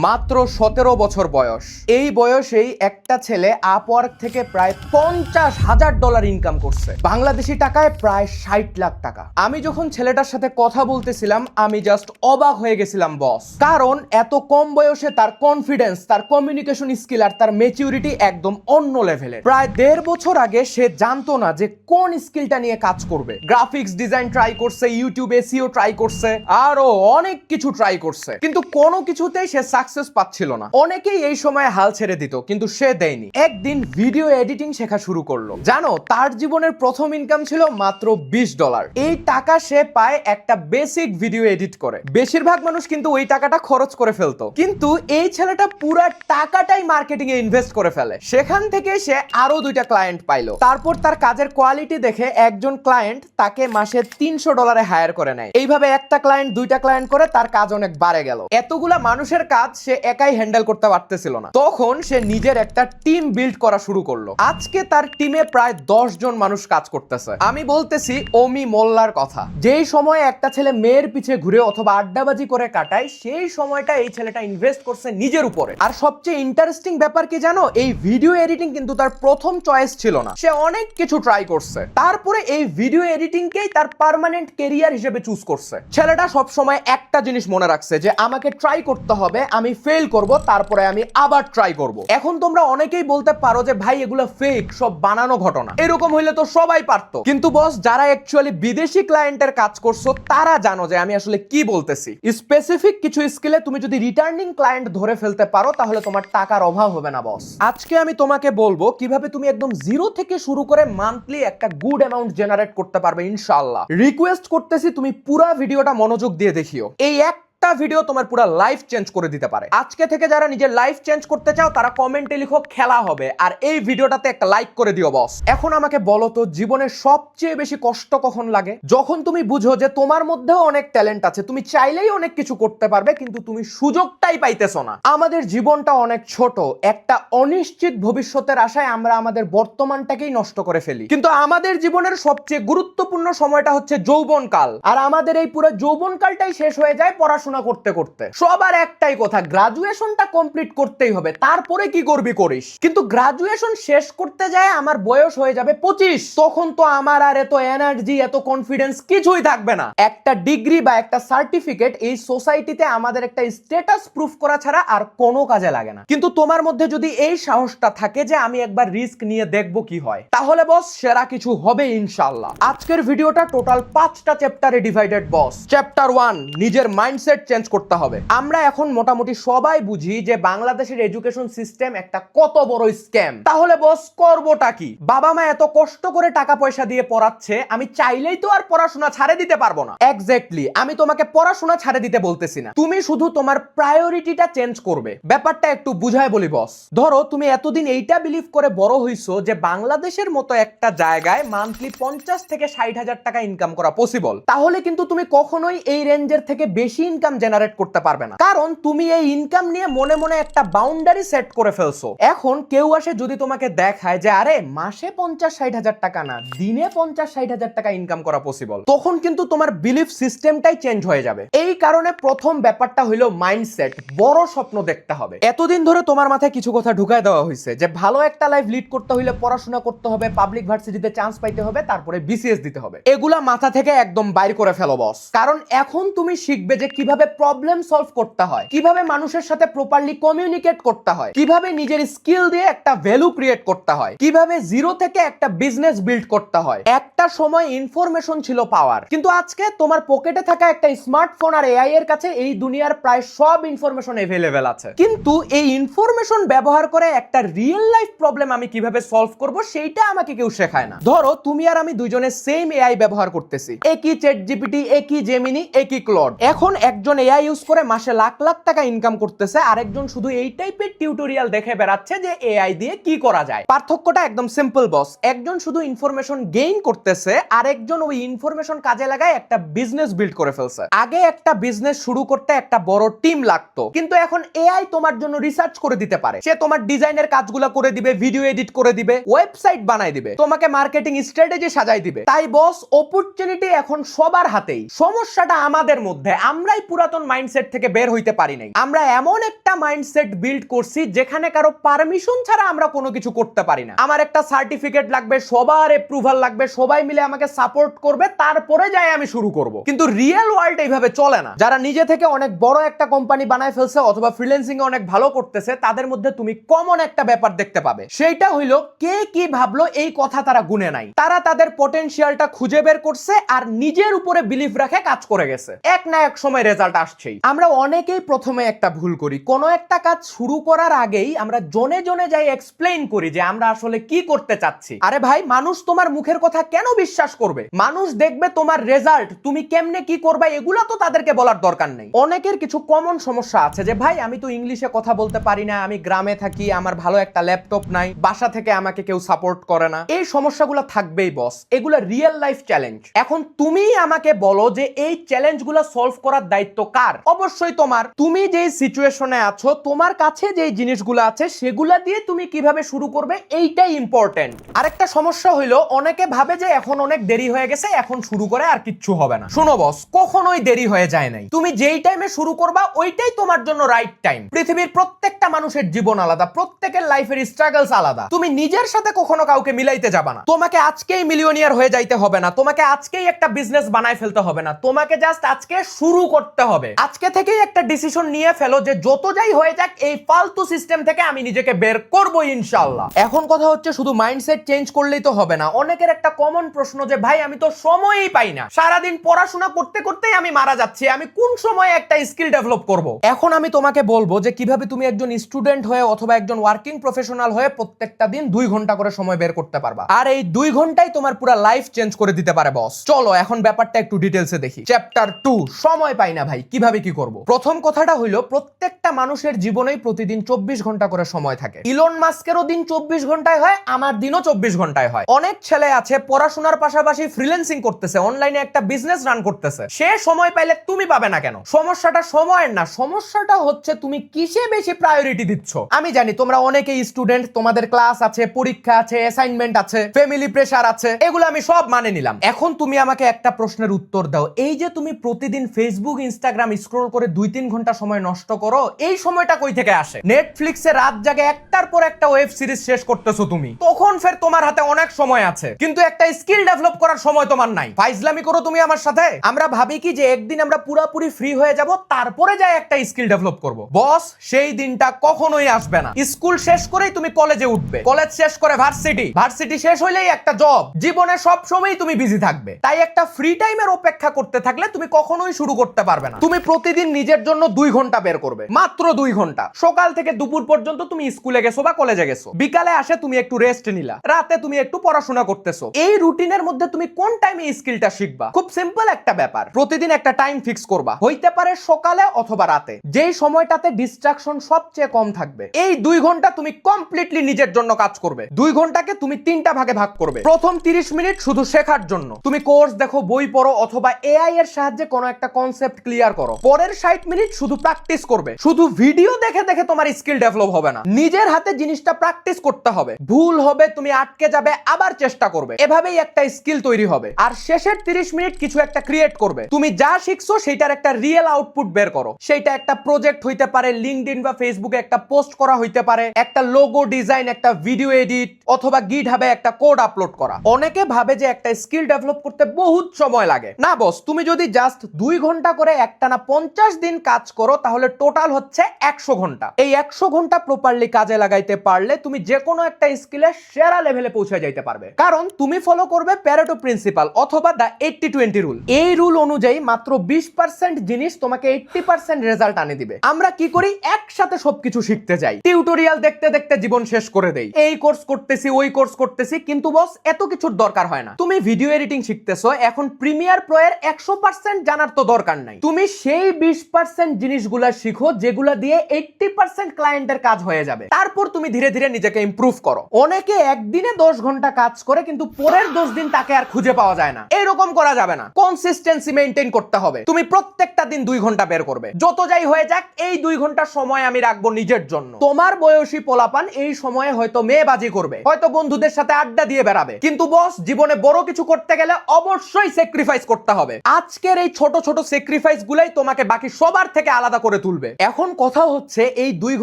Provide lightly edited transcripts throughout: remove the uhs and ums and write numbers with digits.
মাত্র 17 বছর বয়স। এই বয়সেই একটা ছেলে আপওয়ার্ক থেকে প্রায় $50,000 ইনকাম করছে, বাংলাদেশি টাকায় প্রায় 60 লাখ টাকা। আমি যখন ছেলেটার সাথে কথা বলতেছিলাম আমি জাস্ট অবাক হয়ে গেছিলাম বস, কারণ এত কম বয়সে তার কনফিডেন্স, তার কমিউনিকেশন স্কিল আর তার ম্যাচুরিটি একদম অন্য লেভেলের। প্রায় 1.5 বছর আগে সে জানতো না যে কোন স্কিলটা নিয়ে কাজ করবে। গ্রাফিক্স ডিজাইন ট্রাই করছে, ইউটিউব এসইও ট্রাই করছে, আরো অনেক কিছু ট্রাই করছে, কিন্তু কোনো কিছুতেই সে সাকসেস পাচ্ছিল না। অনেকেই এই সময় হাল ছেড়ে দিত, কিন্তু সে দেয়নি। একদিন ভিডিও এডিটিং শেখা শুরু করলো। জানো, তার জীবনের প্রথম ইনকাম ছিল মাত্র $20। এই টাকা সে পায় একটা বেসিক ভিডিও এডিট করে। বেশিরভাগ মানুষ কিন্তু ওই টাকাটা খরচ করে ফেলতো, কিন্তু এই ছেলেটা পুরা টাকাটাই মার্কেটিং এ ইনভেস্ট করে ফেলে। সেখান থেকে সে আরো 2টা ক্লায়েন্ট পাইলো। তারপর তার কাজের কোয়ালিটি দেখে একজন ক্লায়েন্ট তাকে মাসে $300 হায়ার করে নেয়। এইভাবে একটা ক্লায়েন্ট 2টা ক্লায়েন্ট করে তার কাজ অনেক বাড়ে গেল। এতগুলা মানুষের কাজ সে একাই হ্যান্ডেল করতে পারতেছিল না। তখন সে নিজের একটা টিম বিল্ড করা শুরু করলো। আজকে তার টিমে প্রায় 10 জন মানুষ কাজ করতেছে। আমি বলতেছি অমি মোল্লার কথা। যেই সময় একটা ছেলে মেয়ের পিছে ঘুরে অথবা আড্ডাবাজি করে কাটায়, সেই সময়টা এই ছেলেটা ইনভেস্ট করছে নিজের উপরে। আর সবচেয়ে ইন্টারেস্টিং ব্যাপার কি জানো, এই ভিডিও এডিটিং কিন্তু তার প্রথম চয়েস ছিল না। সে অনেক কিছু ট্রাই করছে, তারপরে এই ভিডিও এডিটিংকেই তার পার্মানেন্ট ক্যারিয়ার হিসেবে চুজ করছে। ছেলেটা সব সময় একটা জিনিস মনে রাখছে যে আমাকে ট্রাই করতে হবে, আমি ফেল করব, তারপরে আমি আবার ট্রাই করব। এখন তোমরা অনেকেই বলতে পারো যে ভাই এগুলো ফেক, সব বানানো ঘটনা। এরকম হইলে তো সবাই পারতো। কিন্তু বস, যারা অ্যাকচুয়ালি বিদেশি ক্লায়েন্টের কাজ করছো তারা জানো যে আমি আসলে কি বলতেছি। স্পেসিফিক কিছু স্কিলে তুমি যদি রিটার্নিং ক্লায়েন্ট ধরে ফেলতে পারো তাহলে তোমার টাকার অভাব হবে না বস। আজকে আমি তোমাকে বলবো কিভাবে তুমি একদম জিরো থেকে শুরু করে মান্থলি একটা গুড অ্যামাউন্ট জেনারেট করতে পারবে ইনশাআল্লাহ। রিকোয়েস্ট করতেছি তুমি পুরো ভিডিওটা মনোযোগ দিয়ে দেখিও। এই একটা ভিডিও তোমার পুরো লাইফ চেঞ্জ করে দিতে পারে। আজকে থেকে যারা নিজের লাইফ চেঞ্জ করতে চাও তারা কমেন্টে লিখো খেলা হবে, আর এই ভিডিওটাতে একটা লাইক করে দিও বস। এখন আমাকে বলো তো, জীবনের সবচেয়ে বেশি কষ্ট কখন লাগে? যখন তুমি বুঝো যে তোমার মধ্যেও অনেক ট্যালেন্ট আছে, তুমি চাইলেই অনেক কিছু করতে পারবে, কিন্তু তুমি সুযোগটাই পাইতেছো না। আমাদের জীবনটা অনেক ছোট, একটা অনিশ্চিত ভবিষ্যতের আশায় আমরা আমাদের বর্তমানটাকেই নষ্ট করে ফেলি। কিন্তু আমাদের জীবনের সবচেয়ে গুরুত্বপূর্ণ সময়টা হচ্ছে যৌবনকাল, আর আমাদের এই পুরো যৌবনকালটাই শেষ হয়ে যায় পড়াশোনা করতে করতে। সবার একটাই কথা, গ্রাজুয়েশনটা কমপ্লিট করতেই হবে, তারপরে কি করবি করিস। কিন্তু গ্রাজুয়েশন শেষ করতে যায় আমার বয়স হয়ে যাবে 25। তখন তো আমার আর এত এনার্জি, এত কনফিডেন্স কিছুই থাকবে না। একটা ডিগ্রি বা একটা সার্টিফিকেট এই সোসাইটিতে আমাদের একটা স্ট্যাটাস প্রুফ করা ছাড়া আর কোনো কাজে লাগে না। কিন্তু তোমার মধ্যে যদি এই সাহসটা থাকে যে আমি একবার রিস্ক নিয়ে দেখবো কি হয়, তাহলে বস সেরা কিছু হবে ইনশাআল্লাহ। আজকের ভিডিওটা টোটাল 5টা চ্যাপ্টারে ডিভাইডেড বস। চ্যাপ্টার 1, নিজের মাইন্ডসেট চেঞ্জ করতে হবে। আমরা এখন মোটামুটি সবাই বুঝি যে বাংলাদেশের এডুকেশন সিস্টেম একটা কত বড় স্ক্যাম। তাহলে বস করবোটা কি? বাবা মা এত কষ্ট করে টাকা পয়সা দিয়ে পড়াচ্ছে, আমি চাইলেই তো আর পড়াশোনা ছাড়ে দিতে পারবো না। এক্স্যাক্টলি, আমি তোমাকে পড়াশোনা ছাড়ে দিতে বলতেছি না, তুমি শুধু তোমার প্রায়োরিটিটা চেঞ্জ করবে। ব্যাপারটা একটু বুঝায় বলি বস। ধরো তুমি এতদিন এইটা বিলিভ করে বড় হইছো যে বাংলাদেশের মতো একটা জায়গায় মান্থলি 50 থেকে 60,000 টাকা ইনকাম করা পসিবল, তাহলে কিন্তু তুমি কখনোই এই রেঞ্জের থেকে বেশি ইনকাম জেনারেট করতে পারবে না, কারণ তুমি এই ইনকাম নিয়ে মনে মনে একটা বাউন্ডারি সেট করে ফেলছো। এখন কেউ আসে যদি তোমাকে দেখায় যে আরে মাসে 50-60,000 টাকা না, দিনে 50-60,000 টাকা ইনকাম করা পসিবল, তখন কিন্তু তোমার বিলিফ সিস্টেমটাই চেঞ্জ হয়ে যাবে। এই কারণে প্রথম ব্যাপারটা হলো মাইন্ডসেট। বড় স্বপ্ন দেখতে হবে। এতদিন ধরে তোমার মাথায় কিছু কথা ঢুকায় দেওয়া হয়েছে যে ভালো একটা লাইফ লিড করতে হলে পড়াশোনা করতে হবে, পাবলিক ভার্সিটিতে চান্স পাইতে হবে, তারপরে বিসিএস দিতে হবে। এগুলা মাথা থেকে একদম বাইর করে ফেলো বস, কারণ এখন তুমি শিখবে যে কিভাবে প্রবলেম সলভ করতে হয়, কিভাবে মানুষের সাথে প্রপারলি কমিউনিকেট করতে হয়, কিভাবে নিজের স্কিল দিয়ে একটা ভ্যালু ক্রিয়েট করতে হয়, কিভাবে জিরো থেকে একটা বিজনেস বিল্ড করতে হয়। একটা সময় ইনফরমেশন ছিল পাওয়ার, কিন্তু আজকে তোমার পকেটে থাকা একটা স্মার্টফোন আর এআই এর কাছে এই দুনিয়ার প্রায় সব ইনফরমেশন अवेलेबल আছে। কিন্তু এই ইনফরমেশন ব্যবহার করে একটা রিয়েল লাইফ প্রবলেম আমি কিভাবে সলভ করব সেইটা আমাকে কেউ শেখায় না। ধরো তুমি আর আমি দুইজনে সেম এআই ব্যবহার করতেছি, একই চ্যাট জিপিটি, একই জেমিনি, একই ক্লড। এখন একজন এআই ইউজ করে মাসে লাখ লাখ টাকা ইনকাম করতেছে, আরেকজন শুধু এই টাইপের টিউটোরিয়াল দেখে বেড়াচ্ছে যে এআই দিয়ে কি করা যায়। পার্থক্যটা একদম সিম্পল বস। একজন শুধু ইনফরমেশন গেইন করতেছে, আরেকজন ওই ইনফরমেশন কাজে লাগায় একটা বিজনেস বিল্ড করে ফেলছে। আগে একটা বিজনেস শুরু করতে একটা বড় টিম লাগতো, কিন্তু এখন এআই তোমার জন্য রিসার্চ করে দিতে পারে। সে তোমার ডিজাইনের কাজগুলো করে দিবে, ভিডিও এডিট করে দিবে, ওয়েবসাইট বানাই দিবে, তোমাকে মার্কেটিং স্ট্র্যাটেজি সাজাই দিবে। তাই বস, অপরচুনিটি এখন সবার হাতেই। সমস্যাটা আমাদের মধ্যে, আমরাই পুরাতন মাইন্ডসেট থেকে বের হইতে পারি নাই। আমরা এমন একটা মাইন্ডসেট বিল্ড করছি যেখানে কারো পারমিশন ছাড়া আমরা কোনো কিছু করতে পারি না। আমার একটা সার্টিফিকেট লাগবে, সবার অ্যাপ্রুভাল লাগবে, সবাই মিলে আমাকে সাপোর্ট করবে, তারপরে যাই আমি শুরু করব। কিন্তু রিয়েল ওয়ার্ল্ড এইভাবে চলে না। যারা নিজে থেকে অনেক বড় একটা কোম্পানি বানায় ফেলছে অথবা ফ্রিল্যান্সিং এ অনেক ভালো করতেছে, তাদের মধ্যে তুমি কমন একটা ব্যাপার দেখতে পাবে। সেইটা হইলো কে কি ভাবলো এই কথা তারা গুনে নাই। তারা তাদের পটেনশিয়ালটা খুঁজে বের করছে আর নিজের উপরে বিলিফ রাখে কাজ করে গেছে। এক না এক সময় রেজাল্ট আসছেই। আমরা অনেকেই প্রথমে একটা ভুল করি, কোনো একটা কাজ শুরু করার আগেই আমরা জনে জনে যাই এক্সপ্লেইন করি যে আমরা আসলে কি করতে চাচ্ছি। আরে ভাই, মানুষ তোমার মুখের কথা কেন বিশ্বাস করবে? মানুষ দেখবে তোমার রেজাল্ট, তুমি কেমনে কি করবে এগুলা তো তাদেরকে বলার দরকার নেই। অনেকের কিছু কমন সমস্যা আছে যে ভাই আমি তো ইংলিশে কথা বলতে পারি না, আমি গ্রামে থাকি, আমার ভালো একটা ল্যাপটপ নাই, বাসা থেকে আমাকে কেউ সাপোর্ট করে না। এই সমস্যাগুলো থাকবেই বস, এগুলা রিয়েল লাইফ চ্যালেঞ্জ। এখন তুমি আমাকে বলো যে এই চ্যালেঞ্জগুলো সলভ করার দায়িত্ব কার? অবশ্যই তোমার। তুমি যেই সিচুয়েশনে আছো, তোমার কাছে যেই জিনিসগুলো আছে সেগুলা দিয়ে তুমি কিভাবে শুরু করবে এইটাই ইম্পর্টেন্ট। আরেকটা সমস্যা হইলো অনেকে ভাবে যে এখন অনেক দেরি হয়ে গেছে, এখন শুরু করে আর কিচ্ছু হবে না। শোনো বস, কখনোই দেরি হয়ে যায় নাই। তুমি যেই টাইমে শুরু করবা ওইটাই তোমার জন্য রাইট টাইম। পৃথিবীর প্রত্যেকটা মানুষের জীবন আলাদা, প্রত্যেকের লাইফের স্ট্রাগলস আলাদা। তুমি নিজের সাথে কখনো কাউকে মিলাইতে যাবা না। তোমাকে আজকেই মিলিয়নিয়ার হয়ে যাইতে হবে না, তোমাকে আজকেই একটা বিজনেস বানায় ফেলতে হবে না, তোমাকে জাস্ট আজকে শুরু করতে হবে। আজকে থেকেই একটা ডিসিশন নিয়ে ফেলো যে যত যাই হয়ে যাক এই ফালতু সিস্টেম থেকে আমি নিজেকে বের করব ইনশাআল্লাহ। এখন কথা হচ্ছে শুধু মাইন্ডসেট চেঞ্জ করলেই তো হবে না। অনেকের একটা কমন প্রশ্ন যে ভাই আমি তো সময়ই পাই না, সারাদিন পড়াশোনা করতে করতেই আমি মারা যাচ্ছি, আমি কোন সময় একটা স্কিল ডেভেলপ করব? এখন আমি তোমাকে বলবো যে কিভাবে তুমি একজন স্টুডেন্ট হয়ে অথবা একজন ওয়ার্কিং প্রফেশনাল হয়ে প্রত্যেকটা দিন 2 ঘন্টা করে সময় বের করতে পারবা। আর এই 2 ঘন্টাই তোমার পুরো লাইফ চেঞ্জ করে দিতে পারে বস। চলো এখন ব্যাপারটা একটু ডিটেইলসে দেখি। চ্যাপ্টার 2, সময় পাই না ভাই, কিভাবে কি করব? প্রথম কথাটা হইলো প্রত্যেকটা মানুষের জীবনেই প্রতিদিন 24 ঘন্টা করে সময় থাকে। ইলন মাস্কেরও দিন 24 ঘন্টায় হয়, আমার দিনও 24 ঘন্টায় হয়। অনেক ছেলে আছে পড়াশোনার পাশাপাশি ফ্রিল্যান্সিং করতেছে, অনলাইনে একটা বিজনেস রান করতেছে। সে সময় পাইলে তুমি পাবে না কেন? সমস্যাটা সময়ের না, সমস্যাটা হচ্ছে তুমি কিসে বেশি প্রায়োরিটি দিচ্ছ। আমি জানি তোমরা অনেকেই স্টুডেন্ট, তোমাদের ক্লাস আছে, পরীক্ষা আছে, অ্যাসাইনমেন্ট আছে, ফ্যামিলি প্রেসার আছে, এগুলো আমি সব মানে নিলাম। এখন তুমি আমাকে একটা প্রশ্নের উত্তর দাও, এই যে তুমি প্রতিদিন ফেসবুক ইনস্টাগ্রাম স্ক্রল করে 2-3 ঘন্টা সময় নষ্ট করো, এই সময়টা কই থেকে আসে? নেটফ্লিক্সে রাত জাগে একটার পর একটা ওয়েব সিরিজ শেষ করতেছো তুমি, তখন ফের তোমার হাতে অনেক সময় আছে, কিন্তু একটা স্কিল ডেভেলপ করার সময় তোমার নাই। ফাইজলামি করো তুমি আমার সাথে। আমরা ভাবি কি যে একদিন আমরা পুরোপুরি ফ্রি হয়ে যাব, তারপরে যাই একটা স্কিল ডেভেলপ করব। বস, সেই দিনটা কখনোই আসবে না। স্কুল শেষ করেই তুমি কলেজে উঠবে, কলেজ শেষ করে ভার্সিটি, ভার্সিটি শেষ হইলেই একটা জব। জীবনে সব সময় তুমি বিজি থাকবে। তাই একটা ফ্রি টাইমের অপেক্ষা করতে থাকলে তুমি কখনোই শুরু করতে পারবে না। তুমি প্রতিদিন নিজের জন্য 2 ঘন্টা বের করবে, মাত্র 2 ঘন্টা। সকাল থেকে দুপুর পর্যন্ত তুমি স্কুলে গেছো বা কলেজে গেছো, বিকালে আসে তুমি একটু রেস্ট নিলা, রাতে তুমি একটু পড়াশোনা করতেছো। এই রুটিনের মধ্যে তুমি কোন টাইমে স্কিলটা শিখবা? খুব সিম্পল একটা ব্যাপার, প্রতিদিন একটা টাইম ফিক্স করবা, হইতে পারে সকালে অথবা রাতে, যেই সময়টাতে ডিস্ট্রাকশন সবচেয়ে কম থাকবে। এই 2 ঘন্টা তুমি কমপ্লিটলি নিজের জন্য কাজ করবে। 2 ঘন্টাকে তুমি 3টা ভাগে ভাগ করবে। প্রথম 30 মিনিট শুধু শেখার জন্য, তুমি কোর্স দেখো, বই পড়ো অথবা এআই এর সাহায্যে কোনো একটা কনসেপ্ট ক্লিয়ার করো। পরের 60 মিনিট শুধু প্র্যাকটিস করবে। শুধু ভিডিও দেখে দেখে তোমার স্কিল ডেভেলপ হবে না, নিজের হাতে জিনিসটা প্র্যাকটিস করতে হবে। ভুল হবে, তুমি আটকে যাবে, আবার চেষ্টা করবে, এভাবেই একটা স্কিল তৈরি হবে। আর শেষের 30 মিনিট কিছু একটা ক্রিয়েট করবে। তুমি যা শিখছো সেটার একটা রিয়েল আউটপুট বের করো। সেটা একটা প্রজেক্ট হইতে পারে, লিঙ্কডইন বা ফেসবুকে একটা পোস্ট করা হইতে পারে, একটা লোগো ডিজাইন, একটা ভিডিও এডিট অথবা গিটহাবে একটা কোড আপলোড করা। অনেকে ভাবে যে একটা স্কিল ডেভেলপ করতে বহুত সময় লাগে। না বস, তুমি যদি জাস্ট 2 ঘন্টা করে একটানা 50 দিন কাজ করো তাহলে টোটাল হচ্ছে 100 ঘন্টা। এই 100 ঘন্টা প্রপারলি কাজে লাগাইতে পারলে তুমি যে কোনো একটা স্কিলে সেরা লেভেলে পৌঁছে যাইতে পারবে। কারণ তুমি ফলো করবে প্যারেটো প্রিন্সিপাল অথবা দা 80-20 রুল। এই রুল অনুযায়ী মাত্র 20% জিনিস তোমাকে 80% রেজাল্ট আনে দিবে। আমরা কি করি? একসাথে সবকিছু শিখতে যাই, টিউটোরিয়াল দেখতে দেখতে জীবন শেষ করে দেই। এই কোর্স করতেছি, ওই কোর্স করতেছি, কিন্তু বস এত কিছুর দরকার হয় না। তুমি ভিডিও এডিটিং শিখতেছো, এখন প্রিমিয়ার প্রো এর 100% জানার তো দরকার নাই। তুমি সেই 20% জিনিসগুলা শিখো যেগুলা দিয়ে 80% ক্লায়েন্টের কাজ হয়ে যাবে। তারপর তুমি ধীরে ধীরে নিজেকে ইমপ্রুভ করো। অনেকে একদিনে 10 ঘন্টা কাজ করে কিন্তু পরের 10 দিন তাকে আর খুঁজে পাওয়া যায় না। এরকম করা যাবে না, কনসিস্টেন্সি মেইনটেইন করতে হবে। তুমি প্রত্যেকটা দিন 2 ঘন্টা বের করবে। যত যাই হয়ে যাক, এই 2 ঘন্টা সময় আমি রাখবো নিজের জন্য। তোমার বয়সী পোলাপান এই সময়ে হয়তো মেয়েবাজি করবে, হয়তো বন্ধুদের সাথে আড্ডা দিয়ে বেড়াবে, কিন্তু বস জীবনে বড় কিছু করতে গেলে অবশ্যই স্যাক্রিফাইস করতে হবে। আজকের এই ছোট ছোট স্যাক্রিফাইস গুলাই তোমাকে বাকি সবার থেকে আলাদা করে তুলবে। এখন কথা হচ্ছে এই 2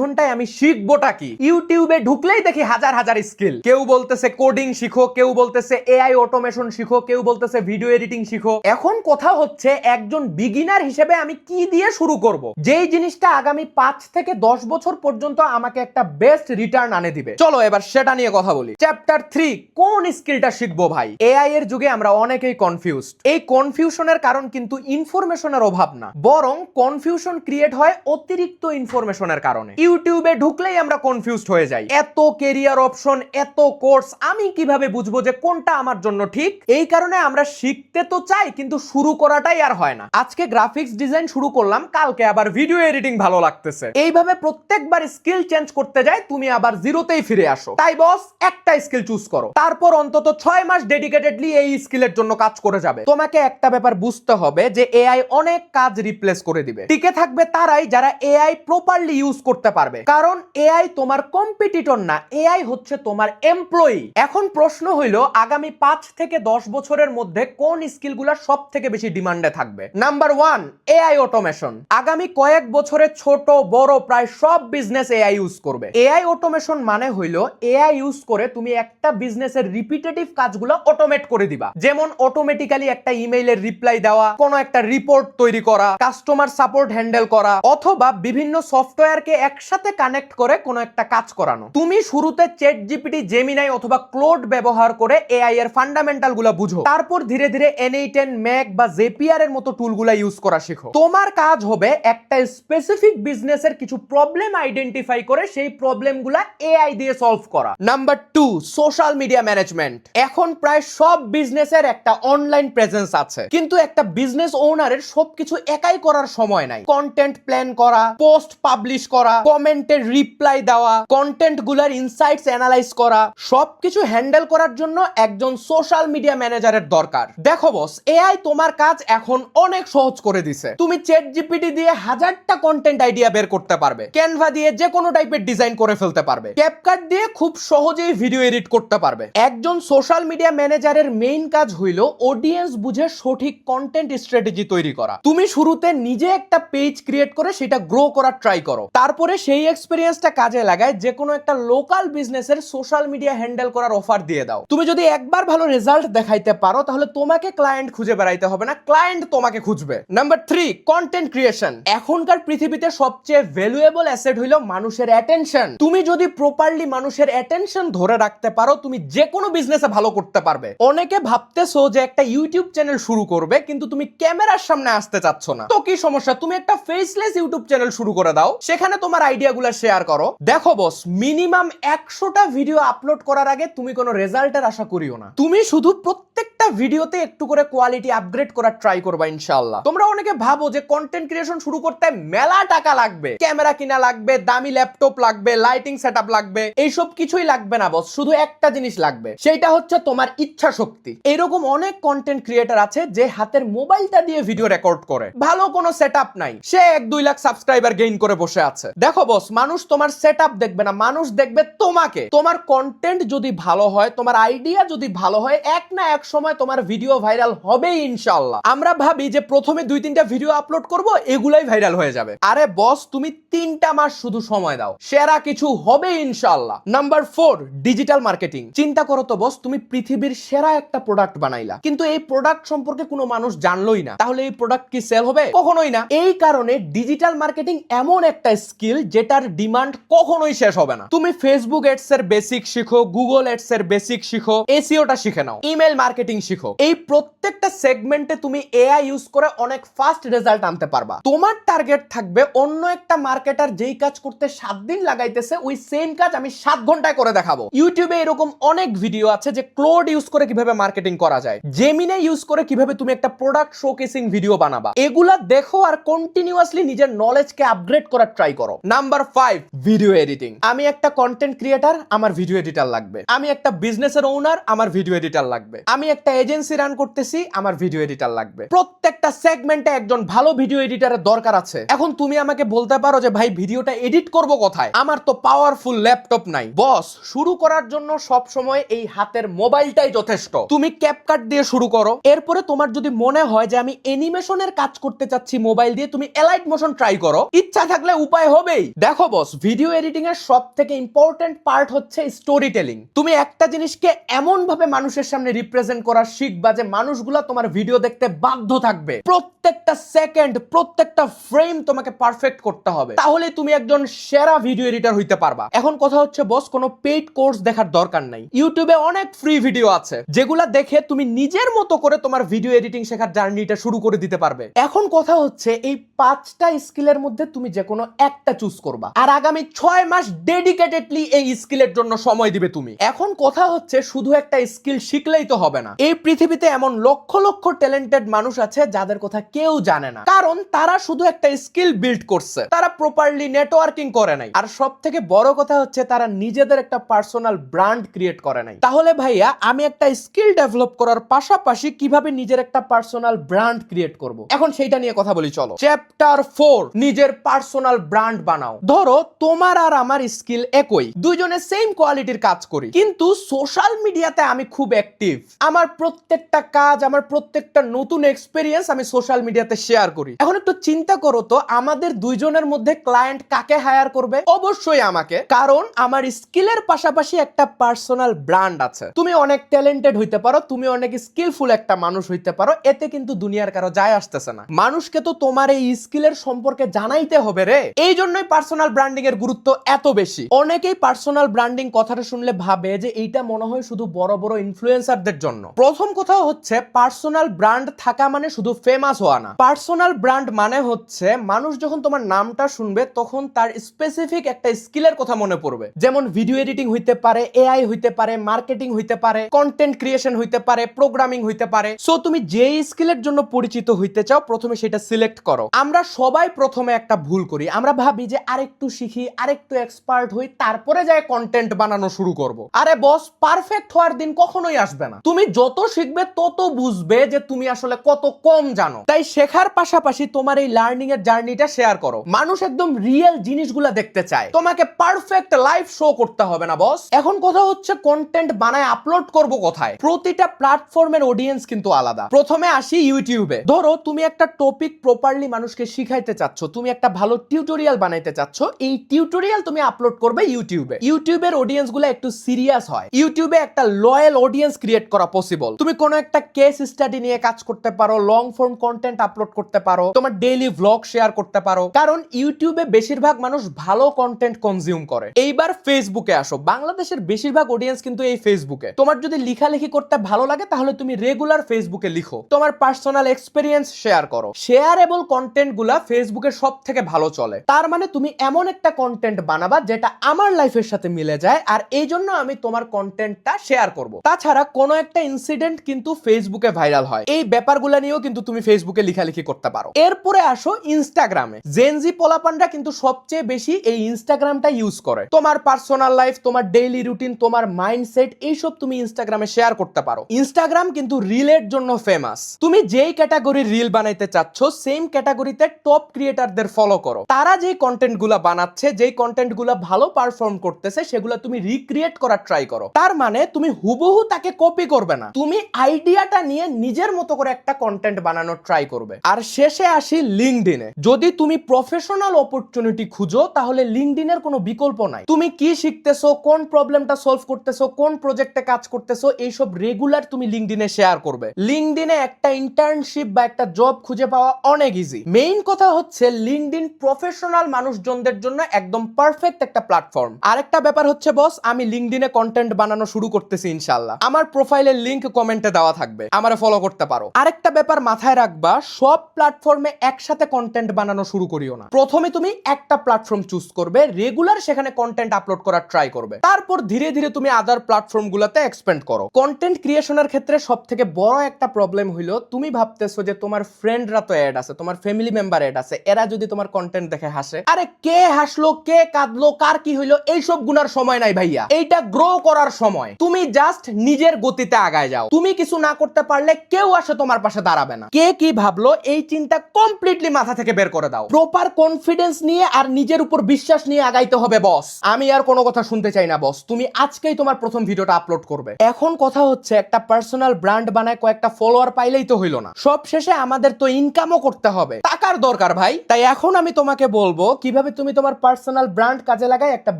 ঘন্টায় আমি শিখবোটা কি? ইউটিউবে ঢুকলেই দেখি হাজার হাজার স্কিল। কেউ বলতেছে কোডিং শিখো, কেউ বলতেছে এআই অটোমেশন শিখো, কেউ বলতেছে ভিডিও এডিটিং শিখো। এখন কথা হচ্ছে একজন বিগিনার হিসেবে আমি কি দিয়ে শুরু করব, যেই জিনিসটা আগামী 5 থেকে 10 বছর পর্যন্ত আমাকে একটা বেস্ট রিটার্ন আনে দিবে। চলো এবার সেটা নিয়ে কথা বলি। চ্যাপ্টার 3, কোন স্কিলটা শিখবো ভাই? এআই এর যুগে আমরা অনেকেই কনফিউজড। এই কনফিউশনের কারণ কিন্তু ইনফরমেশনের অভাব না, বরং কনফিউশন ক্রিয়েট হয় অতিরিক্ত ইনফরমেশনের কারণে। ইউটিউবে ঢুকলেই আমরা কনফিউজড হয়ে যাই। এত কেরিয়ার অপশন, এত কোর্স, আমি কিভাবে বুঝবো যে কোনটা আমার জন্য ঠিক? এই কারণে আমরা শিখতে তো চাই কিন্তু শুরু করাটাই আর হয় না। আজকে গ্রাফিক্স ডিজাইন শুরু করলাম, কালকে আবার ভিডিও এডিটিং ভালো লাগতেছে। এইভাবে প্রত্যেকবার স্কিল চেঞ্জ করতে যাই, তুমি আবার জিরোতেই ফিরে আসো। তাই বস, একটা স্কিল চুজ করো, তারপর অন্তত 6 মাস ডেডিকেটেডলি এই স্কিলের জন্য কাজ করে যাবে। তোমাকে একটা ব্যাপার বুঝতে হবে যে এআই অনেক কাজ রিপ্লেস করে দিবে। টিকে থাকবে তারাই যারা এআই প্রপারলি ইউজ করতে পারবে, কারণ এআই তোমার কম্পিটিটর না, এআই হচ্ছে তোমার এমপ্লয়ি। এখন প্রশ্ন হইল আগামী 5 থেকে 10 বছরের মধ্যে কোন স্কিলগুলো সব থেকে বেশি ডিমান্ডে থাকবে? Number 1, AI automation. আগামী কয়েক বছরে ছোট বড় প্রায় সব বিজনেস এআই ইউজ করবে। এআই অটোমেশন মানে হইল এআই ইউজ করে তুমি একটা বিজনেসের রিপিটেটিভ কাজগুলো অটোমেট করে দিবা। যেমন অটোমেটিক্যালি একটা ইমেইলের রিপ্লাই দেওয়া, কোনো একটা রিপোর্ট তৈরি করা, কাস্টমার সাপোর্ট হ্যান্ডেল করা, অথবা বিভিন্ন সফটওয়্যারকে একসাথে কানেক্ট করে কোনো একটা কাজ করানো। তুমি শুরুতে চ্যাট জিপিটি, জেমিনাই অথবা ক্লোড ব্যবহার করে এআই এর ফান্ডামেন্টাল গুলো বুঝো, তারপর ধীরে ধীরে N8N, ম্যাক বা জেপিআর এর মতো টুলগুলা ইউজ করা শিখো। তোমার কাজ হবে একটা স্পেসিফিক বিজনেসের কিছু প্রবলেম আইডেন্টিফাই করে সেই প্রবলেমগুলা এআই দিয়ে সলভ করা। Number 2, social media management. এখন প্রায় সব বিজনেসের একটা অনলাইন প্রেজেন্স আছে, কিন্তু একটা বিজনেস ওনারের সবকিছু একাই করার সময় নাই। কন্টেন্ট প্ল্যান করা, পোস্ট পাবলিশ করা, কমেন্টের রিপ্লাই দেওয়া, কন্টেন্ট গুলার ইনসাইটস অ্যানালাইজ করা, সবকিছু হ্যান্ডেল করার জন্য একজন সোশ্যাল মিডিয়া ম্যানেজারের দরকার। দেখো বস, এআই তোমার কাজ এখন অনেক সহজ করে দিছে। তুমি চ্যাট জিপিটি দিয়ে হাজারটা কন্টেন্ট আইডিয়া বের করতে পারবে, ক্যানভা দিয়ে যে কোনো টাইপের ডিজাইন করে ফেলতে পারবে, ক্যাপকাট দিয়ে খুব সহজেই ভিডিও এডিট করতে পারবে। একজন সোশ্যাল মিডিয়া ম্যানেজারের মেইন কাজ হইল অডিয়েন্স বুঝে সঠিক কন্টেন্ট স্ট্র্যাটেজি তৈরি করা। তুমি শুরুতে নিজে একটা পেজ ক্রিয়েট করে সেটা গ্রো করার ট্রাই করো, তারপরে সেই এক্সপেরিয়েন্সটা কাজে লাগায় যে কোনো একটা লোকাল বিজনেসের সোশ্যাল মিডিয়া হ্যান্ডেল করার অফার দিয়ে দাও। তুমি যদি একবার ভালো রেজাল্ট দেখাইতে পারো তাহলে তোমাকে ক্লায়েন্ট খুঁজে বেড়াইতে হবে না, ক্লায়েন্ট তোমাকে খুঁজবে। Number 3, content creation. এখনকার পৃথিবীতে সবচেয়ে ভ্যালুয়েবল অ্যাসেট হইল মানুষের অ্যাটেনশন। তুমি যদি প্রপারলি মানুষের অ্যাটেনশন ধরে রাখতে পারো, তুমি যে কোনো বিজনেসে ভালো করতে পারবে। অনেকে ভাবতেছো যে একটা ইউটিউব চ্যানেল শুরু করবে কিন্তু তুমি ক্যামেরার সামনে আসতে চাচ্ছ না, তো কি সমস্যা? তুমি একটা ফেসলেস ইউটিউব চ্যানেল শুরু করে দাও, সেখানে তোমার আইডিয়াগুলো শেয়ার করো। দেখো বস, মিনিমাম 100টা ভিডিও আপলোড করার আগে তুমি কোনো রেজাল্টের আশা করিও না। তুমি শুধু প্রত্যেকটা ভিডিওতে একটু করে কোয়ালিটি আপগ্রেড করার ট্রাই করবা ইনশাআল্লাহ। তোমরা অনেকে ভাবো যে কন্টেন্ট ক্রিয়েশন শুরু করতে মেলা টাকা লাগবে, ক্যামেরা কিনা লাগবে, দামি ল্যাপটপ লাগবে, লাইটিং সেটআপ লাগবে। এইসব কিছুই লাগবে না বস, শুধু একটা জিনিস লাগবে, সেটা হচ্ছে তোমার ইচ্ছা শক্তি। এরকম অনেক কন্টেন্ট ক্রিয়েটর আছে যে হাতের মোবাইলটা দিয়ে ভিডিও রেকর্ড করে, ভালো কোনো সেটআপ নাই, সে 1-2 লাখ সাবস্ক্রাইবার গেইন করে বসে আছে। দেখো বস, মানুষ তোমার সেটআপ দেখবে না, মানুষ দেখবে তোমাকে। তোমার কন্টেন্ট যদি ভালো হয়, তোমার আইডিয়া যদি ভালো হয়, এক না এক সময় তোমার ভিডিও ভাইরাল হবেই ইনশাআল্লাহ। আমরা ভাবি যে প্রথমে 2-3টা ভিডিও আপলোড করব, এগুলাই ভাইরাল হয়ে যাবে। আরে বস, তুমি 3টা মাস শুধু সময় দাও, সেরা কিছু হবে ইনশাআল্লাহ। Number 4, digital marketing. চিন্তা করো তো বস, তুমি পৃথিবীর সেরা একটা প্রোডাক্ট বানাইলা, কিন্তু এই প্রোডাক্ট সম্পর্কে কোনো মানুষ জানলোই না, তাহলে এই প্রোডাক্ট কি সেল হবে? কখনোই না। এই কারণে ডিজিটাল মার্কেটিং এমন একটা স্কিল যেটার ডিমান্ড কখনোই শেষ হবে না। তুমি ফেসবুক এডস এর বেসিক শিখো, গুগল এডস এর বেসিক শিখো, এসইওটা শিখে নাও, ইমেল মার্কেটিং শিখো। এই প্রত্যেকটা সেগমেন্টে তুমি এআই ইউজ করে অনেক ফাস্ট রেজাল্ট আনতে পারবা। তোমার টার্গেট থাকবে অন্য একটা মার্কেটার যেই কাজ করতে 7 দিন লাগাইতেছে, ওই সেম কাজ আমি 7 ঘন্টায় করে দেখাবো। ইউটিউবে এরকম অনেক ভিডিও আছে যে ক্লোড ইউজ করে কিভাবে মার্কেটিং করা যায়, জেমিনাই ইউজ করে কিভাবে তুমি একটা প্রোডাক্ট শোকেসিং ভিডিও বানাবা। এগুলা দেখো আর কন্টিনিউয়াসলি নিজের নলেজকে আপগ্রেড করার ট্রাই করো। Number 5, video editing. আমি একটা কন্টেন্ট ক্রিয়েটর, আমার ভিডিও এডিটর লাগবে। আমি একটা বিজনেসের ওনার, আমার ভিডিও এডিটর লাগবে। আমি একটা এজেন্সি রান করতেছি, আমার ভিডিও এডিটর লাগবে। প্রত্যেকটা সেগমেন্টে একজন ভালো ভিডিও এডিটরের দরকার আছে। এখন তুমি আমাকে বলতে পারো যে ভাই ভিডিওটা এডিট করব কোথায়? আমার তো পাওয়ারফুল ল্যাপটপ নাই। বস, শুরু করার জন্য সব সময় এই হাতের মোবাইলটাই যথেষ্ট। তুমি ক্যাপকাট দিয়ে শুরু করো, এরপরে তোমার যদি মনে হয় যে আমি অ্যানিমেশনের কাজ কাজ করতে চাচ্ছি মোবাইল দিয়ে, তুমি এলাইট মোশন ট্রাই করো, ইচ্ছা থাকলে উপায় হবেই। দেখো বস, ভিডিও এডিটিং এর সব থেকে ইম্পর্টেন্ট পার্ট হচ্ছে স্টোরি টেলিং। তুমি একটা জিনিসকে এমন ভাবে মানুষের সামনে রিপ্রেজেন্ট করা শিখবা যে মানুষগুলা তোমার ভিডিও দেখতে বাধ্য থাকবে। প্রত্যেকটা সেকেন্ড, প্রত্যেকটা ফ্রেম তোমাকে পারফেক্ট করতে হবে, তাহলে তুমি একজন সেরা ভিডিও এডিটর হইতে পারবা। এখন কথা হচ্ছে বস, কোনো পেইড কোর্স দেখার দরকার নাই। ইউটিউবে অনেক ফ্রি ভিডিও আছে যেগুলা দেখে তুমি নিজের মতো করে তোমার ভিডিও এডিটিং শেখার জার্নিটা শুরু করে দিতে পারবে। এখন কথা হচ্ছে এই 5টা স্কিলের মধ্যে তুমি যে কোনো একটা চুজ করবা, আর আগামী 6 মাস ডেডিকেটেডলি এই স্কিলের জন্য সময় দিবে তুমি। এখন কথা হচ্ছে শুধু একটা স্কিল শিখলেই তো হবে না। এই পৃথিবীতে এমন লক্ষ লক্ষ ট্যালেন্টেড মানুষ আছে যাদের কথা কেউ জানে না, কারণ তারা শুধু একটা স্কিল বিল্ড করছে, তারা প্রপারলি নেটওয়ার্কিং করে নাই। আর সব থেকে বড় কথা হচ্ছে তারা নিজেদের একটা পার্সোনাল ব্র্যান্ড ক্রিয়েট করে নাই। তাহলে ভাইয়া, আমি একটা স্কিল ডেভেলপ করার পাশাপাশি কিভাবে নিজের একটা পার্সোনাল ব্র্যান্ড ক্রিয়েট করব, এখন সেইটা নিয়ে কথা বলি। চলো, চ্যাপ্টার 4, নিজের পার্সোনাল ব্র্যান্ড বানাও। ধরো তোমার আর আমার স্কিল একই, দুইজনে সেম কোয়ালিটির কাজ করি, কিন্তু সোশ্যাল মিডিয়াতে আমি খুব অ্যাক্টিভ। আমার প্রত্যেকটা কাজ, আমার প্রত্যেকটা নতুন এক্সপেরিয়েন্স আমি সোশ্যাল মিডিয়াতে শেয়ার করি। এখন একটু চিন্তা করো তো, আমাদের দুইজনের মধ্যে ক্লায়েন্ট কাকে হায়ার করবে? অবশ্যই আমাকে, কারণ আমার স্কিলের পাশাপাশি একটা পার্সোনাল ব্র্যান্ড আছে। তুমি অনেক ট্যালেন্টেড হইতে পারো, তুমি অনেক স্কিলফুল একটা মানুষ হইতে পারো, এতে কিন্তু দুনিয়ার কারো যায় আসতেছে না। মানুষকে তো তোমার এই স্কিলের সম্পর্কে জানাইতে হবে রে। এই জন্যই পার্সোনাল ব্র্যান্ডিং এর গুরুত্ব এত বেশি। অনেকেই পার্সোনাল ব্র্যান্ডিং কথাটা শুনলে ভাবে যে এইটা মনে হয় শুধু বড় বড় ইনফ্লুয়েন্সারদের জন্য। প্রথম কথা হচ্ছে, পার্সোনাল ব্র্যান্ড থাকা মানে শুধু ফেমাস হওয়া না। পার্সোনাল ব্র্যান্ড মানে হচ্ছে মানুষ যখন তোমার নামটা শুনবে তখন তার স্পেসিফিক একটা স্কিলের কথা মনে পড়বে। যেমন ভিডিও এডিটিং হইতে পারে, এআই হইতে পারে, মার্কেটিং হইতে পারে, কন্টেন্ট ক্রিয়েশন হইতে পারে, প্রোগ্রামিং হইতে পারে। সো তুমি যেই স্কিলের জন্য পরিচিত হইতে চাও, প্রথমে সেটা সিলেক্ট করো। আমরা সবাই প্রথমে একটা ভুল করি, আমরা ভাবি যে আরেকটু শিখি, আরেকটু এক্সপার্ট হই, তারপরে যায় কন্টেন্ট বানানো শুরু করব। আরে বস, পারফেক্ট হওয়ার দিন কখনোই আসবে না। তুমি যত শিখবে তত বুঝবে যে তুমি আসলে কত কম জানো। তাই শেখার পাশাপাশি তোমার এই লার্নিং এর জার্নিটা শেয়ার করো। মানুষ একদম রিয়েল জিনিসগুলা দেখতে চায়, তোমাকে পারফেক্ট লাইফ শো করতে হবে না বস। এখন কথা হচ্ছে, কন্টেন্ট বানায় আপলোড করব কোথায়? প্রতিটা প্ল্যাটফর্মের অডিয়েন্স কিন্তু আলাদা। প্রথমে আসি ইউটিউবে। ধরো তুমি একটা টপিক প্রপারলি মানুষকে শিখাইতে চাচ্ছ, তুমি একটা ভালো টিউটোরিয়াল বানাইতে চাচ্ছ, এই টিউটোরিয়াল তুমি আপলোড করবে ইউটিউবে। ইউটিউবের অডিয়েন্স গুলো একটু সিরিয়াস হয়, ইউটিউবে একটা লয়াল অডিয়েন্স ক্রিয়েট করা পসিবল। তুমি কোনো একটা কেস স্টাডি নিয়ে কাজ করতে পারো, লং ফর্ম কন্টেন্ট আপলোড করতে পারো, তোমার ডেইলি ভ্লগ শেয়ার করতে পারো, কারণ ইউটিউবে বেশিরভাগ মানুষ ভালো কন্টেন্ট কনজিউম করে। এইবার ফেসবুকে আসো, বাংলাদেশের বেশিরভাগ অডিয়েন্স কিন্তু এই ফেসবুকে। তোমার যদি লেখালেখি করতে ভালো লাগে তাহলে তুমি রেগুলার ফেসবুকে লিখো, তোমার পার্সোনাল এক্সপেরিয়েন্স শেয়ার করো। শেয়ারেবল কন্টেন্ট গুলা ফেসবুকে সব থেকে ভালো চলে। তার মানে তুমি এমন একটা কন্টেন্ট বানাবা যেটা আমার লাইফের সাথে মিলে যায়, আর এই জন্য আমি তোমার কন্টেন্টটা শেয়ার করব। তাছাড়া কোনো একটা ইনসিডেন্ট কিন্তু ফেসবুকে ভাইরাল হয়, এই ব্যাপারগুলো নিয়েও কিন্তু তুমি ফেসবুকে লেখালেখি করতে পারো। এরপরে আসো ইনস্টাগ্রামে। জেনজি পোলাপানরা কিন্তু সবচেয়ে বেশি এই ইনস্টাগ্রামটা ইউজ করে। তোমার পার্সোনাল লাইফ, তোমার ডেইলি রুটিন, তোমার মাইন্ডসেট, এইসব তুমি ইনস্টাগ্রামে শেয়ার করতে পারো। ইনস্টাগ্রাম কিন্তু রিলের জন্য ফেমাস। তুমি যেই ক্যাটাগরির রিল বানাইতে চাচ্ছ, সেম ক্যাটাগরিতে টপ ক্রিয়েটরদের ফলো করো। তারা যেই কন্টেন্ট গুলা বানাচ্ছে, যেই কন্টেন্ট গুলা ভালো পারফর্ম করতেছে, সেগুলো তুমি রিক্রিয়েট করার ট্রাই করো। তার মানে তুমি হুবহু তাকে কপি করবে না, তুমি আইডিয়াটা নিয়ে নিজের মতো করে একটা কন্টেন্ট বানানোর ট্রাই করবে। আর শেষে আসি লিঙ্কডইনে। যদি তুমি প্রফেশনাল অপরচুনিটি খুঁজো, তাহলে লিঙ্কডইনের কোনো বিকল্প নাই। তুমি কি শিখতেছো, কোন প্রবলেমটা সলভ করতেছো, কোন প্রজেক্টে কাজ করতেছো, এইসব রেগুলার তুমি লিঙ্কডইনে শেয়ার করবে। লিঙ্কডইনে একটা ইন্টার্নশিপ বা একটা জব খুঁজে পাওয়া অনেক ইজি। মেইন কথা হচ্ছে, লিঙ্কডইন প্রফেশনাল মানুষজনদের জন্য একদম পারফেক্ট একটা প্ল্যাটফর্ম। আরেকটা ব্যাপার হচ্ছে বস, আমি লিঙ্কডইনে কন্টেন্ট বানানো শুরু করতেছি ইনশাআল্লাহ। আমার প্রোফাইলের লিংক কমেন্টে দেওয়া থাকবে, আমারে ফলো করতে পারো। আরেকটা ব্যাপার মাথায় রাখবা, সব প্ল্যাটফর্মে একসাথে কন্টেন্ট বানানো শুরু করিও না। প্রথমে তুমি একটা প্ল্যাটফর্ম চুজ করবে, রেগুলার সেখানে কন্টেন্ট আপলোড করার ট্রাই করবে, তারপর ধীরে ধীরে তুমি আদার প্ল্যাটফর্ম গুলাতে এক্সপেন্ড করো। কন্টেন্ট ক্রিয়েশনের ক্ষেত্রে সবথেকে বড় একটা প্রবলেম হইলো, তুমি ভাবতেছো যে তোমার ফ্রেন্ডরা তো অ্যাড আছে, তোমার ফ্যামিলি মেম্বার অ্যাড আছে, এরা যদি তোমার কন্টেন্ট দেখে হাসে, আরে কে হাসলো, কে কাঁদলো, কার কি হইলো, এইসব গুনার সময় নাই ভাইয়া। এইটা গ্রো করার সময়। তুমি জাস্ট নিজের গতিতে আগায় যাও। তুমি কিছু না করতে পারলে কেউ আসে তোমার পাশে দাঁড়াবে না। কে কি ভাবলো এই চিন্তা কমপ্লিটলি মাথা থেকে বের করে দাও। প্রপার কনফিডেন্স নিয়ে আর নিজের উপর বিশ্বাস নিয়ে আগাইতে হবে বস। আমি আর কোনো কথা শুনতে চাই না বস, তুমি আজকেই তোমার প্রথম ভিডিওটা আপলোড করবে। এখন কথা হচ্ছে, একটা পার্সোনাল ব্র্যান্ড বানায় কয়েকটা ফলোয়ার পাইলেই তো হইলো না। সব শেষে আমাদের আমাদের তো ইনকামও করতে হবে, টাকার দরকার ভাই। তাই এখন আমি তোমাকে বলবো কিভাবে তুমি তোমার পার্সোনাল ব্র্যান্ড কাজে লাগায় একটা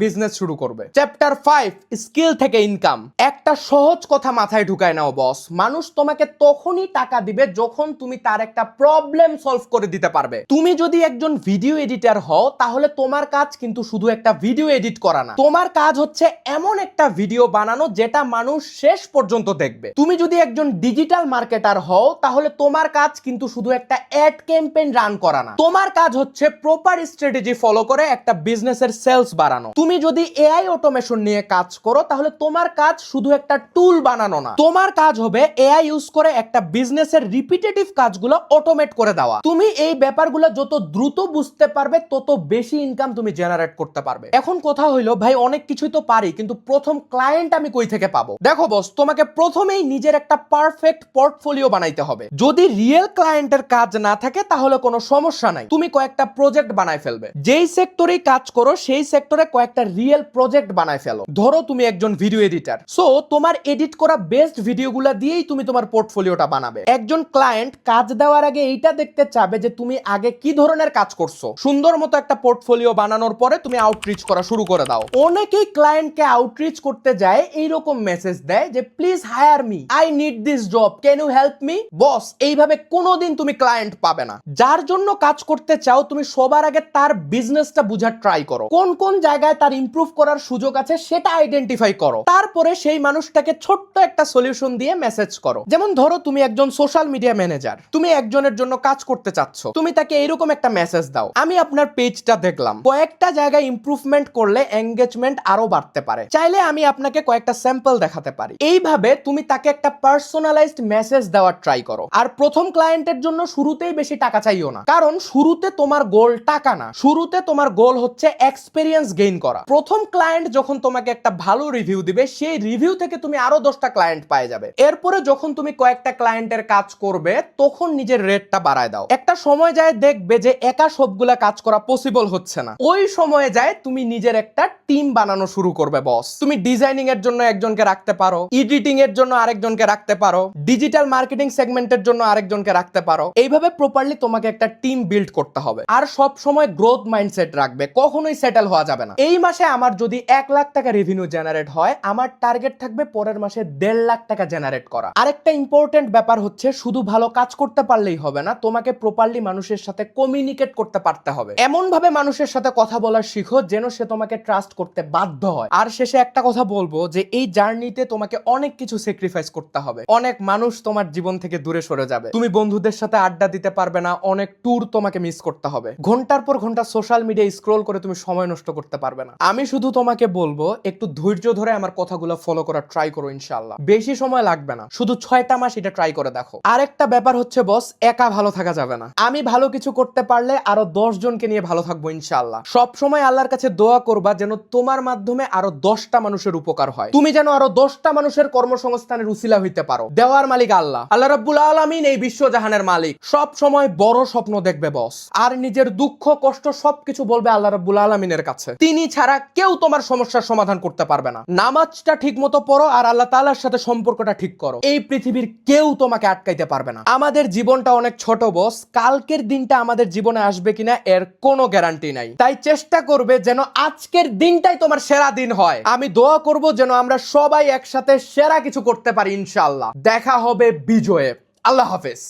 বিজনেস শুরু করবে। চ্যাপ্টার 5, স্কিল থেকে ইনকাম। একটা সহজ কথা মাথায় ঢুকায় নাও বস, মানুষ তোমাকে তখনই টাকা দিবে যখন তুমি তার একটা প্রবলেম সলভ করে দিতে পারবে। তুমি যদি একজন ভিডিও এডিটর হও তাহলে তোমার কাজ কিন্তু শুধু একটা ভিডিও এডিট করা না, তোমার কাজ হচ্ছে এমন একটা ভিডিও বানানো যেটা মানুষ শেষ পর্যন্ত দেখবে। তুমি যদি একজন ডিজিটাল মার্কেটার হও তাহলে তোমার কাজ কিন্তু শুধু একটা অ্যাড ক্যাম্পেইন রান করা না, তোমার কাজ হচ্ছে প্রপার স্ট্র্যাটেজি ফলো করে একটা বিজনেসের সেলস বাড়ানো। তুমি যদি এআই অটোমেশন নিয়ে কাজ করো তাহলে তোমার কাজ শুধু একটা টুল বানানো না, তোমার কাজ হবে এআই ইউজ করে একটা বিজনেসের রিপিটেটিভ কাজগুলো অটোমেট করে দেওয়া। তুমি এই ব্যাপারগুলো যত দ্রুত বুঝতে পারবে তত বেশি ইনকাম তুমি জেনারেট করতে পারবে। এখন কথা হইলো ভাই অনেক কিছুই তো পারি, কিন্তু প্রথম ক্লায়েন্ট আমি কই থেকে পাবো? দেখো বস, তোমাকে প্রথমেই নিজের একটা পারফেক্ট পোর্টফোলিও বানাইতে হবে। যদি রিয়েল ক্লায়েন্টের কাজ না থাকে তাহলে কোনো সমস্যা নাই, তুমি কয়েকটা প্রজেক্ট বানাই ফেলবে। যেই সেক্টরেই কাজ করো সেই সেক্টরে কয়েকটা রিয়েল প্রজেক্ট বানাই ফেলো। ধরো তুমি একজন ভিডিও এডিটর, সো তোমার এডিট করা বেস্ট ভিডিওগুলো দিয়েই তুমি তোমার পোর্টফোলিওটা বানাবে। একজন ক্লায়েন্ট কাজ দেওয়ার আগে এইটা দেখতে চাবে যে তুমি আগে কি ধরনের কাজ করছো। সুন্দর মতো একটা পোর্টফোলিও বানানোর পরে তুমি আউটরিচ করা শুরু করে দাও। অনেকেই ক্লায়েন্টকে আউটরিচ করতে যায় এইরকম মেসেজ দেয় যে please hire me, I need this job, can you help me. Boss, এইভাবে কোনোদিন তুমি ক্লায়েন্ট পাবে না। যার জন্য কাজ করতে চাও তুমি সবার আগে তার বিজনেসটা বুঝার ট্রাই করো, কোন কোন জায়গায় তার ইমপ্রুভ করার সুযোগ আছে সেটা আইডেন্টিফাই করো। তারপরে সেই মানুষটাকে ছোট্ট একটা সলিউশন দিয়ে মেসেজ করো। যেমন ধরো তুমি একজন সোশ্যাল মিডিয়া ম্যানেজার, তুমি একজনের জন্য কাজ করতে চাচ্ছ, তুমি তাকে এরকম একটা মেসেজ দাও, আমি আপনার পেজটা দেখলাম, কয়েকটা জায়গায় ইমপ্রুভমেন্ট করলে এঙ্গেজমেন্ট আরো বাড়তে পারে, চাইলে আমি আপনাকে কয়েকটা স্যাম্পল দেখাতে পারি। এইভাবে তুমি তাকে একটা পার্সোনালাইজড মেসেজ দেওয়ার ট্রাই করো। আর প্রথম ক্লায়েন্টের জন্য শুরুতেই বেশি টাকা চাইও না, কারণ শুরুতে তোমার গোল টাকা না, শুরুতে তোমার গোল হচ্ছে এক্সপেরিয়েন্স গেইন করা। প্রথম ক্লায়েন্ট যখন তোমাকে একটা ভালো রিভিউ দিবে সেই রিভিউ থেকে তুমি আরো 10টা ক্লায়েন্ট পেয়ে যাবে। এরপরে যখন তুমি কয়েকটা ক্লায়েন্টের কাজ করবে তখন নিজের রেটটা বাড়ায় দাও। একটা সময় যায় দেখবে যে একা সবগুলা কাজ করা পসিবল হচ্ছে না, ওই সময়ে যায় তুমি নিজের একটা টিম বানানো শুরু করবে বস। তুমি ডিজাইনিং এর জন্য একজনকে রাখতে পারো, এডিটিং এর জন্য আরেকজনকে রাখতে পারো, ডিজিটাল মার্কেটিং সেগমেন্টের জন্য আরেকজনকে রাখতে পারো। এইভাবে প্রপারলি তোমাকে একটা টিম বিল্ড করতে হবে। আর সব সময় গ্রোথ মাইন্ডসেট রাখবে, কখনোই সেটেল হওয়া যাবে না। এই মাসে আমার যদি 1 লাখ টাকা রেভিনিউ জেনারেট হয়, আমার টার্গেট থাকবে পরের মাসে 1.5 লাখ টাকা জেনারেট করা। আরেকটা ইম্পর্টেন্ট ব্যাপার হচ্ছে শুধু ভালো কাজ করতে পারলেই হবে না, তোমাকে প্রপারলি মানুষের সাথে কমিউনিকেট করতে পারতে হবে। এমন ভাবে মানুষের সাথে কথা বলা শিখো যেন সে তোমাকে ট্রাস্ট করতে বাধ্য হয়। আর শেষে একটা কথা বলবো যে এই জার্নিতে তোমাকে অনেক কিছু স্যাক্রিফাইস করতে হবে। অনেক মানুষ তোমার জীবন থেকে দূরে সরে যাবে, তুমি বন্ধুদের সাথে আড্ডা দিতে পারবে না, অনেক ট্যুর তোমাকে মিস করতে হবে, ঘন্টার পর ঘন্টা সোশ্যাল মিডিয়া স্ক্রল করে তুমি সময় নষ্ট করতে পারবে না। আমি শুধু তোমাকে বলবো একটু ধৈর্য ধরে আমার কথাগুলো ফলো করার ট্রাই করো, ইনশাআল্লাহ বেশি সময় লাগবে না, শুধু 6টা মাস এটা ট্রাই করে দেখো। আরেকটা ব্যাপার হচ্ছে বস, একা ভালো থাকা যাবে না। আমি ভালো কিছু করতে পারলে আরো 10 জনকে নিয়ে ভালো থাকবো ইনশাআল্লাহ। সব সময় আল্লাহর কাছে দোয়া করবা যেন তোমার মাধ্যমে আরো 10টা মানুষের উপকার হয়, তুমি যেন আরো 10টা মানুষের কর্মসংস্থানের উসিলা হইতে পারো। দেওয়ার মালিক আল্লাহ, আল্লাহ রাব্বুল আলামিন এই বিশ্বজাহানের মালিক। সব সময় বড় স্বপ্ন দেখবে বস, আর নিজের দুঃখ কষ্ট সবকিছু বলবে আল্লাহ রাব্বুল আলামিনের কাছে। তিনি ছাড়া কেউ তোমার সমস্যার সমাধান করতে পারবে না। নামাজটা ঠিক মতো পড়ো আর আল্লাহ তাআলার সাথে সম্পর্কটা ঠিক করো, এই পৃথিবীর কেউ তোমাকে আটকাইতে পারবে না। আমাদের জীবনটা অনেক ছোট বস, কালকের দিনটা আমাদের জীবনে আসবে কিনা এর কোনো গ্যারান্টি নাই। তাই চেষ্টা করবে যেন আজকের দিনটাই তোমার সেরা দিন হয়। আমি দোয়া করব যেন আমরা সবাই একসাথে সেরা কিছু করতে পারি ইনশাআল্লাহ। দেখা হবে বিজয়ে। আল্লাহ হাফেজ।